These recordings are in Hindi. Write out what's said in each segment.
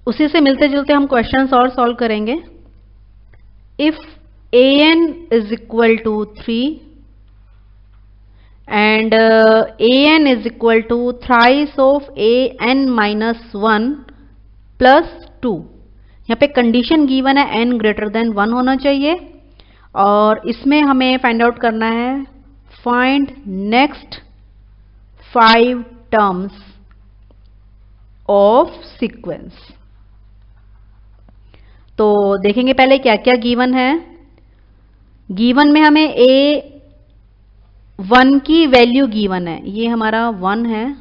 उसी से मिलते जुलते हम क्वेश्चंस और सॉल्व करेंगे। If an is equal to 3 and an is equal to thrice of an minus 1 plus 2, यहाँ पे कंडीशन गिवन है n ग्रेटर देन 1 होना चाहिए और इसमें हमें फाइंड आउट करना है find next 5 terms of sequence. तो देखेंगे पहले क्या क्या गिवन है। गिवन में हमें a1 की वैल्यू गिवन है, ये हमारा 1 है,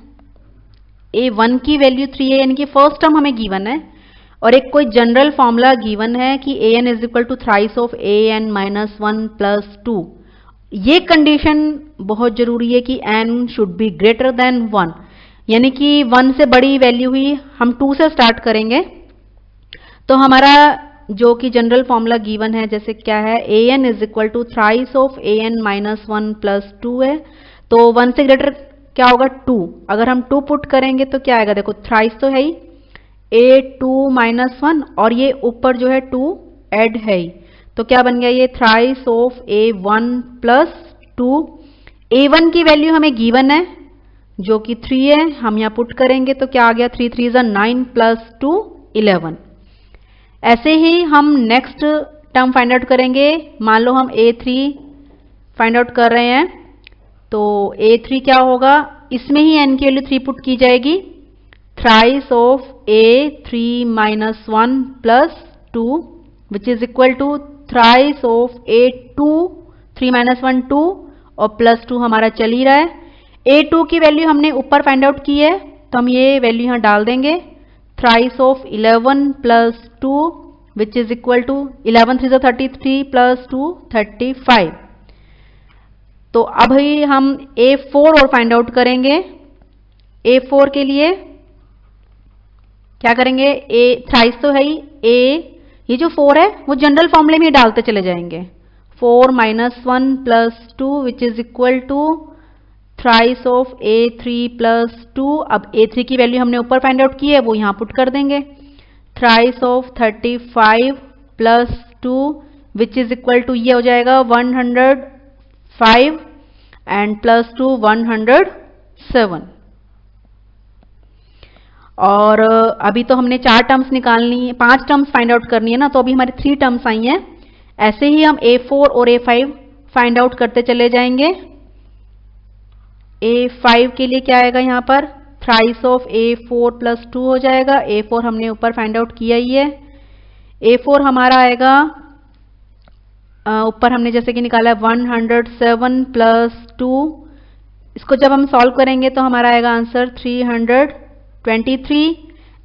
a1 की वैल्यू 3 है, यानी कि फर्स्ट टर्म हमें गिवन है और एक कोई जनरल फॉर्मूला गिवन है कि an is equal to thrice of an minus 1 plus 2। ये कंडीशन बहुत जरूरी है कि n should be greater than 1, यानी कि 1 से बड़ी वैल्यू हुई, हम 2 से स्टार्ट करेंगे। तो हमारा जो कि जनरल फॉर्मूला गिवन है जैसे क्या है, an is equal to thrice of an minus 1 plus 2 है, तो 1 से ग्रेटर क्या होगा 2। अगर हम 2 पुट करेंगे तो क्या आएगा, देखो थ्राइस तो है ही, a2 माइनस 1 और ये ऊपर जो है 2 ऐड है ही, तो क्या बन गया ये thrice of a1 plus 2। a1 की वैल्यू हमें गिवन है जो कि 3 है, हम यहाँ पुट करेंगे तो क्या आ गया 3 3 9 प्लस 2 11। ऐसे ही हम नेक्स्ट टर्म फाइंड आउट करेंगे। मान लो हम a3 फाइंड आउट कर रहे हैं, तो a3 क्या होगा, इसमें ही n की वैल्यू 3 पुट की जाएगी, thrice of a3 minus 1 plus 2 which is equal to thrice of a2 3 minus 1 2 और प्लस 2 हमारा चल ही रहा है। a2 की वैल्यू हमने ऊपर फाइंड आउट की है तो हम ये वैल्यू यहाँ डाल देंगे, thrice of 11 plus 2 which is equal to 11 3 33 plus 2 35। तो अब ही हम a4 और फाइंड आउट करेंगे। a4 के लिए क्या करेंगे, a थ्राइस तो है ही, a ये जो 4 है वो जनरल फॉर्मूले में ही डालते चले जाएंगे, 4 minus 1 plus 2 which is equal to thrice of a3 plus 2। अब a3 की वैल्यू हमने ऊपर फाइंड आउट की है वो यहाँ पुट कर देंगे, thrice of 35 plus 2 which is equal to ये हो जाएगा 105 एंड प्लस 2 107। और अभी तो हमने 4 टर्म्स निकालनी है, 5 टर्म्स फाइंड आउट करनी है ना, तो अभी हमारी 3 टर्म्स आई हैं। ऐसे ही हम a4 और a5 फाइंड आउट करते चले जाएंगे। a5 के लिए क्या आएगा, यहाँ पर थ्राइस ऑफ a4 प्लस 2 हो जाएगा, a4 हमने ऊपर फाइंड आउट किया ही है। a4 हमारा आएगा ऊपर हमने जैसे कि निकाला है 107 प्लस 2, इसको जब हम सॉल्व करेंगे तो हमारा आएगा आंसर 323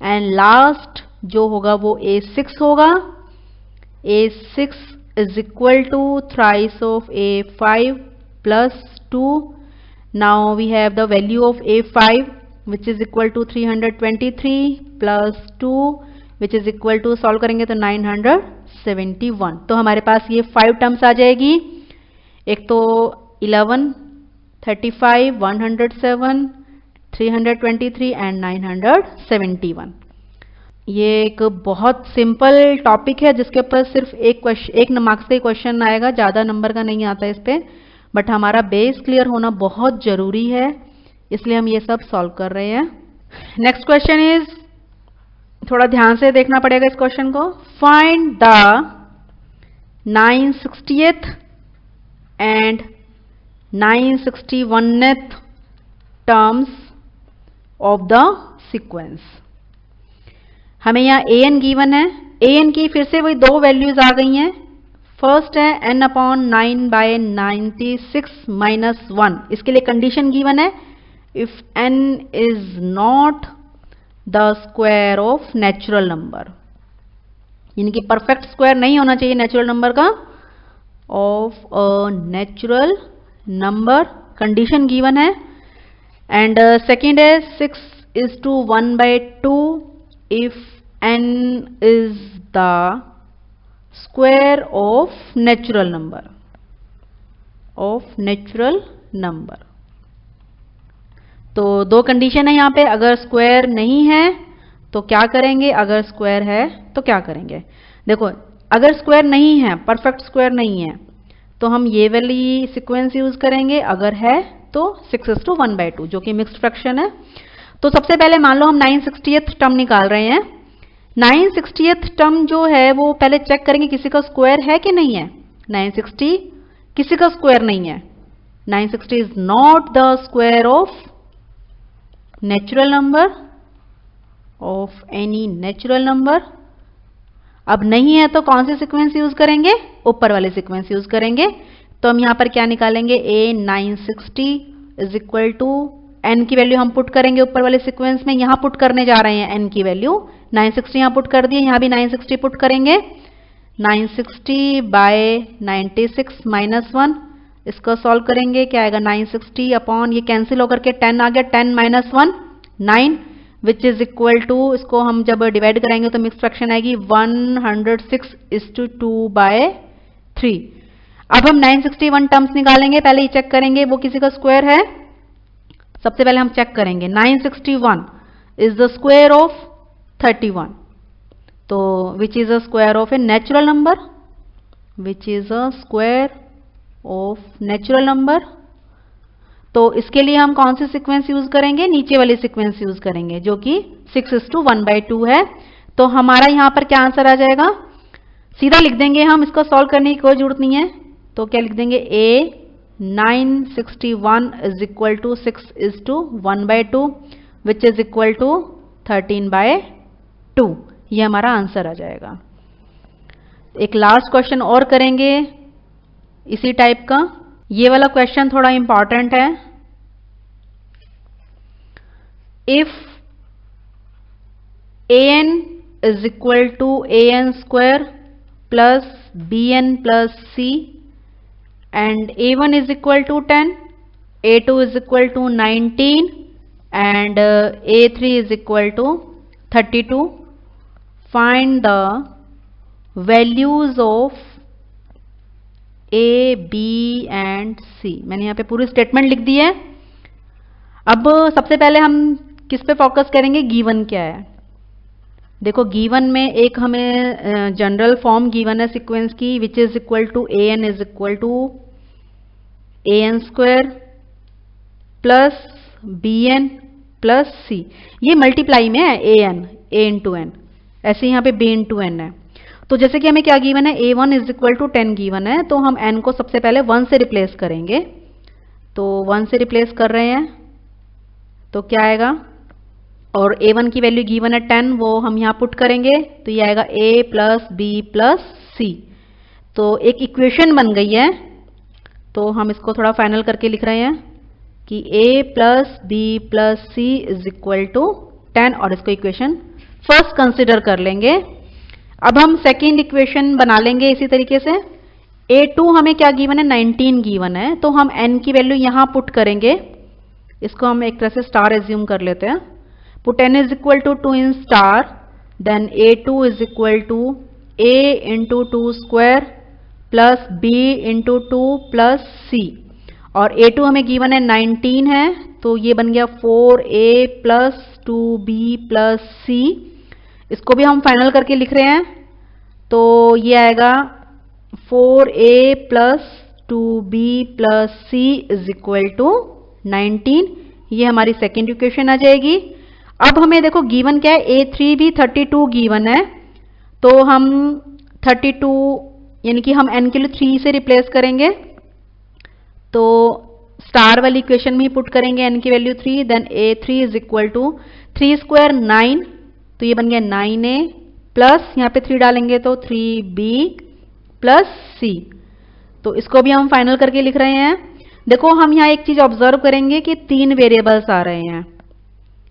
एंड लास्ट जो होगा वो a6 होगा। a6 is equal to thrice of a5 plus 2। Now we have the value of a5 which is equal to 323 plus 2 which is equal to, solve करेंगे तो 971। तो हमारे पास ये 5 टर्म्स आ जाएगी, एक तो 11 35 107 323 एंड 971। ये एक बहुत सिंपल टॉपिक है जिसके ऊपर सिर्फ एक मार्क्स का क्वेश्चन आएगा, ज़्यादा नंबर का नहीं आता इस पे, बट हमारा बेस क्लियर होना बहुत ज़रूरी है, इसलिए हम ये सब सॉल्व कर रहे हैं। नेक्स्ट क्वेश्चन इज, थोड़ा ध्यान से देखना पड़ेगा इस क्वेश्चन को। Find the 960th and 961th terms of the sequence. हमें यहाँ an गिवन है, an की फिर से वही 2 वैल्यूज आ गई हैं। फर्स्ट है n अपॉन 9 बाय 96 माइनस 1, इसके लिए कंडीशन गिवन है if n is not the square of natural number, यानी कि परफेक्ट स्क्वायर नहीं होना चाहिए नेचुरल नंबर का, of a natural number, condition given है। एंड सेकेंड है 6 is to 1 by 2 if n is the square of natural number, तो 2 कंडीशन है यहाँ पे, अगर स्क्वायर नहीं है तो क्या करेंगे, अगर स्क्वायर है तो क्या करेंगे, देखो अगर स्क्वायर नहीं है, परफेक्ट स्क्वायर नहीं है, तो हम ये वाली सीक्वेंस यूज करेंगे, अगर है तो 6:1/2 जो कि मिक्स्ड फ्रैक्शन है। तो सबसे पहले मान लो हम 9/60th टर्म निकाल रहे हैं। 9/60th टर्म जो है वो पहले चेक करेंगे किसी का स्क्वायर है कि नहीं है। 960 किसी का स्क्वायर नहीं है। 960 is not the square of natural number, of any natural number. अब नहीं है तो कौन सी सीक्वेंस यूज करेंगे, ऊपर वाले सीक्वेंस यूज करेंगे। तो हम यहां पर क्या निकालेंगे, a 960 is equal to n की वैल्यू हम पुट करेंगे ऊपर वाले सीक्वेंस में, यहां पुट करने जा रहे हैं n की वैल्यू 960 यहां पुट कर दिए, यहां भी 960 पुट करेंगे। 960 बाय 96 माइनस 1, इसको सॉल्व करेंगे, क्या आएगा 960 अपॉन ये कैंसिल होकर के 10 आ गया, 10 minus 1 9 which is equal to, इसको हम जब डिवाइड करेंगे तो मिक्स फ्रैक्शन आएगी 106:2/3। अब हम 961 टर्म्स निकालेंगे, पहले ही चेक करेंगे वो किसी का स्क्वायर है। सबसे पहले हम चेक करेंगे 961 इज द स्क्वायर ऑफ 31, तो which is a square of a natural number, which is a square of natural number. तो इसके लिए हम कौन सी सीक्वेंस यूज करेंगे, नीचे वाली सीक्वेंस यूज करेंगे जो कि 6:1/2 है। तो हमारा यहां पर क्या आंसर आ जाएगा, सीधा लिख देंगे हम, इसको सॉल्व करने की कोई जरूरत नहीं है। तो क्या लिख देंगे, a 961 is equal to 6:1/2 which is equal to 13/2। ये हमारा आंसर आ जाएगा। एक लास्ट क्वेश्चन और करेंगे इसी टाइप का। ये वाला क्वेश्चन थोड़ा इंपॉर्टेंट है। If an is equal to an square plus bn plus c and a1 is equal to 10, a2 is equal to 19 and a3 is equal to 32, find the values of a, b and c। मैंने यहाँ पे पूरी स्टेटमेंट लिख दी है। अब सबसे पहले हम किस पे फोकस करेंगे, गिवन क्या है। देखो गिवन में एक हमें जनरल फॉर्म गिवन है सीक्वेंस की, which is equal to A N is equal to A N square plus B N plus C. ये मल्टीप्लाई में है, A N A into N, ऐसे यहाँ पे बी इंटू एन है। तो जैसे कि हमें क्या गिवन है, a1 is equal to 10 given है, तो हम n को सबसे पहले 1 से रिप्लेस करेंगे। तो 1 से रिप्लेस कर रहे हैं तो क्या आएगा, और a1 की वैल्यू गिवन है 10, वो हम यहाँ पुट करेंगे तो ये आएगा a प्लस बी प्लस सी। तो एक इक्वेशन बन गई है। तो हम इसको थोड़ा फाइनल करके लिख रहे हैं कि a plus B plus C is equal to 10, और इसको इक्वेशन फर्स्ट कंसिडर कर लेंगे। अब हम सेकेंड इक्वेशन बना लेंगे इसी तरीके से। a2 हमें क्या गिवन है, 19 गिवन है, तो हम n की वैल्यू यहाँ पुट करेंगे। इसको हम एक तरह से स्टार एज्यूम कर लेते हैं। Put n is equal to 2 in star, then a2 is equal to a into 2 square plus b into 2 plus c, और a2 हमें गिवन है 19 है, तो ये बन गया 4a plus 2b plus c। इसको भी हम फाइनल करके लिख रहे हैं, तो ये आएगा 4a plus 2b plus c is equal to 19। ये हमारी सेकेंड इक्वेशन आ जाएगी। अब हमें देखो गिवन क्या है, a3 भी 32 गिवन है, तो हम 32 यानी कि हम n के लिए 3 से रिप्लेस करेंगे। तो स्टार वाली इक्वेशन में ही पुट करेंगे n की value 3, then a3 is equal to 3 square 9, तो ये बन गया 9a प्लस यहाँ पे 3 डालेंगे तो 3b प्लस c। तो इसको भी हम फाइनल करके लिख रहे हैं। देखो हम यहाँ एक चीज ऑब्जर्व करेंगे कि 3 वेरिएबल्स आ रहे हैं।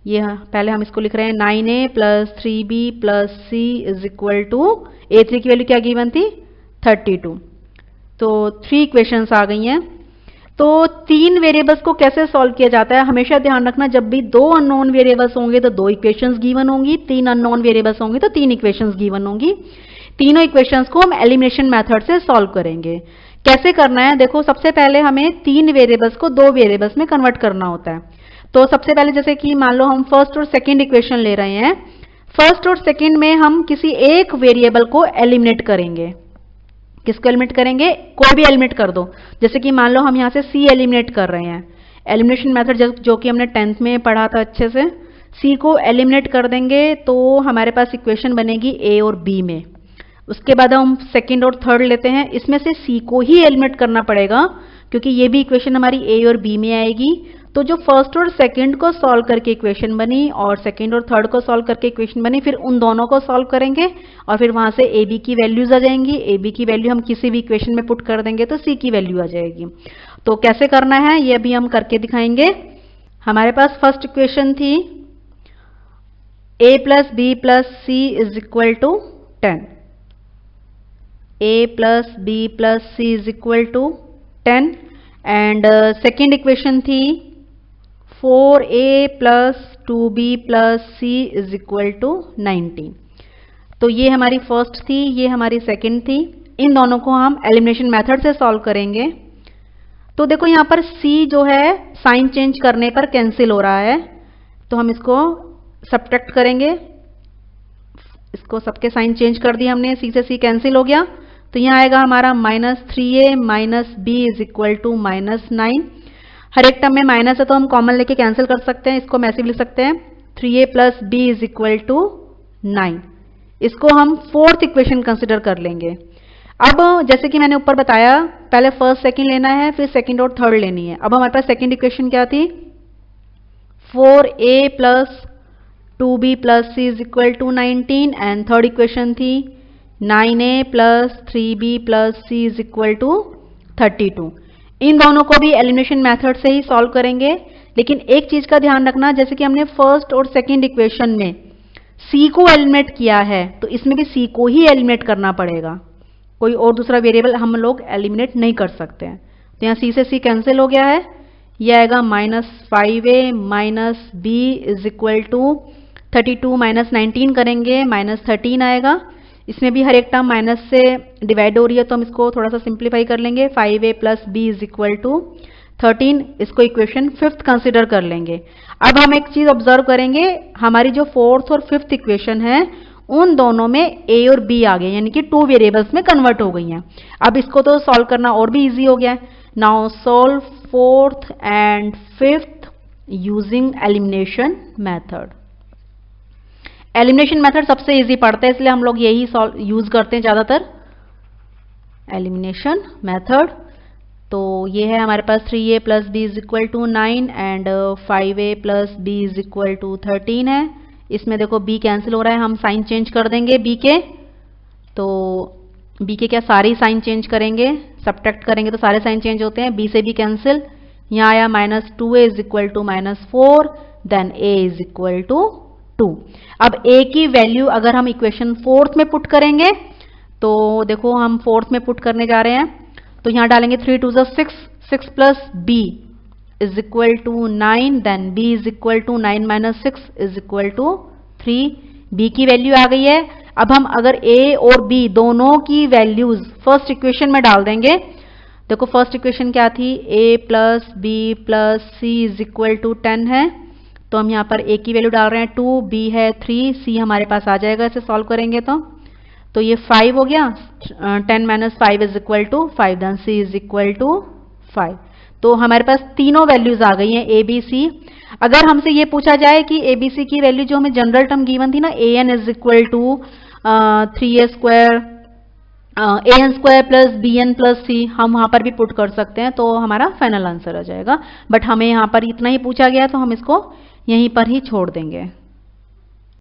ये पहले हम इसको लिख रहे हैं 9a plus 3b plus c is equal to a3 की वैल्यू क्या गिवन थी 32। तो 3 इक्वेशंस आ गई हैं। तो 3 वेरिएबल्स को कैसे सॉल्व किया जाता है, हमेशा ध्यान रखना, जब भी 2 अननोन वेरिएबल्स होंगे तो 2 इक्वेशंस गिवन होंगी, 3 अननोन वेरिएबल्स होंगे तो 3 इक्वेशंस गिवन होंगी। तीनों इक्वेशंस को हम एलिमिनेशन मेथड से सॉल्व करेंगे। कैसे करना है, देखो सबसे पहले हमें 3 वेरिएबल्स को 2 वेरिएबल्स में कन्वर्ट करना होता है। तो सबसे पहले जैसे कि मान लो हम फर्स्ट और सेकेंड इक्वेशन ले रहे हैं। फर्स्ट और सेकंड में हम किसी एक वेरिएबल को एलिमिनेट करेंगे। किसको एलिमिनेट करेंगे? कोई भी एलिमिनेट कर दो। जैसे कि मान लो हम यहाँ से सी एलिमिनेट कर रहे हैं, एलिमिनेशन मेथड जो कि हमने 10th में पढ़ा था अच्छे से। सी को एलिमिनेट कर देंगे तो हमारे पास इक्वेशन बनेगी ए और बी में। उसके बाद हम सेकंड और थर्ड लेते हैं, इसमें से सी को ही एलिमिनेट करना पड़ेगा क्योंकि ये भी इक्वेशन हमारी ए और बी में आएगी। तो जो फर्स्ट और सेकंड को सॉल्व करके इक्वेशन बनी और सेकंड और थर्ड को सॉल्व करके इक्वेशन बनी, फिर उन दोनों को सॉल्व करेंगे और फिर वहां से ए बी की वैल्यूज आ जाएंगी। ए बी की वैल्यू हम किसी भी इक्वेशन में पुट कर देंगे तो सी की वैल्यू आ जाएगी। तो कैसे करना है ये अभी हम करके दिखाएंगे। हमारे पास फर्स्ट इक्वेशन थी a plus B plus C is equal to 10। a plus B plus C is equal to 10 and second equation थी 4a plus 2b plus c is equal to 19। तो ये हमारी फर्स्ट थी, ये हमारी सेकेंड थी। इन दोनों को हम एलिमिनेशन मेथड से सॉल्व करेंगे। तो देखो यहाँ पर c जो है साइन चेंज करने पर कैंसिल हो रहा है, तो हम इसको सब्ट्रैक्ट करेंगे। इसको सबके साइन चेंज कर दिया हमने, c से c कैंसिल हो गया। तो यहाँ आएगा हमारा -3a minus B is equal to -9। हर एक टर्म में माइनस है तो हम कॉमन लेके कैंसिल कर सकते हैं। इसको हम ऐसे भी लिख सकते हैं 3a plus B is equal to 9। इसको हम फोर्थ इक्वेशन कंसिडर कर लेंगे। अब जैसे कि मैंने ऊपर बताया, पहले फर्स्ट सेकंड लेना है, फिर सेकंड और थर्ड लेनी है। अब हमारे पास सेकंड इक्वेशन क्या थी? 4a plus 2b plus c is equal to 19 and third equation थी 9a plus 3b plus c is equal to 32। इन दोनों को भी एलिमिनेशन मेथड से ही सॉल्व करेंगे। लेकिन एक चीज का ध्यान रखना, जैसे कि हमने फर्स्ट और सेकंड इक्वेशन में c को एलिमिनेट किया है तो इसमें भी c को ही एलिमिनेट करना पड़ेगा। कोई और दूसरा वेरिएबल हम लोग एलिमिनेट नहीं कर सकते हैं। तो यहाँ c से c कैंसिल हो गया है, यह आएगा -5a minus b is equal to 32 minus 19 करेंगे -13 आएगा। इसमें भी हर एक टर्म माइनस से डिवाइड हो रही है तो हम इसको थोड़ा सा सिंप्लीफाई कर लेंगे। 5a plus B is equal to 13। इसको इक्वेशन फिफ्थ कंसिडर कर लेंगे। अब हम एक चीज ऑब्जर्व करेंगे, हमारी जो फोर्थ और फिफ्थ इक्वेशन है उन दोनों में a और b आ गए, यानी कि 2 वेरिएबल्स में कन्वर्ट हो गई हैं। अब इसको तो सॉल्व करना और भी इजी हो गया है। Now solve fourth and fifth using elimination method. Elimination method सबसे इजी पड़ता है, इसलिए हम लोग यही यूज करते हैं ज्यादातर, एलिमिनेशन मेथड। तो ये है हमारे पास 3a plus B is equal to 9 and 5a plus B is equal to 13 है। इसमें देखो b कैंसिल हो रहा है, हम साइन चेंज कर देंगे b के। तो b के क्या सारे साइन चेंज करेंगे, सब्ट्रैक्ट करेंगे तो सारे साइन चेंज होते हैं। b से b कैंसिल, यहाँ आया -2a is equal to -4 then a is equal to 2। अब a की वैल्यू अगर हम इक्वेशन फोर्थ में पुट करेंगे तो देखो हम फोर्थ में पुट करने जा रहे हैं, तो यहाँ डालेंगे 3 2 6, 6 plus b is equal to 9 then b is equal to 9 minus 6 is equal to 3। b की वैल्यू आ गई है। अब हम अगर a और b दोनों की वैल्यूज फर्स्ट इक्वेशन में डाल देंगे। देखो फर्स्ट इक्वेशन क्या थी, a plus B plus C is equal to 10 है। तो हम यहाँ पर a की वैल्यू डाल रहे हैं 2, b है 3, c हमारे पास आ जाएगा इसे सॉल्व करेंगे तो ये 5 हो गया। 10 माइनस 5 is equal to 5 then c is equal to 5। तो हमारे पास तीनों वैल्यूज आ गई हैं a b c। अगर हमसे ये पूछा जाए कि a b c की वैल्यू जो हमें जनरल टर्म गिवन थी ना, an is equal to 3a square an square plus bn plus c, हम वहां पर भी पुट कर सकते हैं तो हमारा फाइनल आंसर आ जाएगा। बट हमें यहाँ पर इतना ही पूछा गया तो हम इसको यहीं पर ही छोड़ देंगे।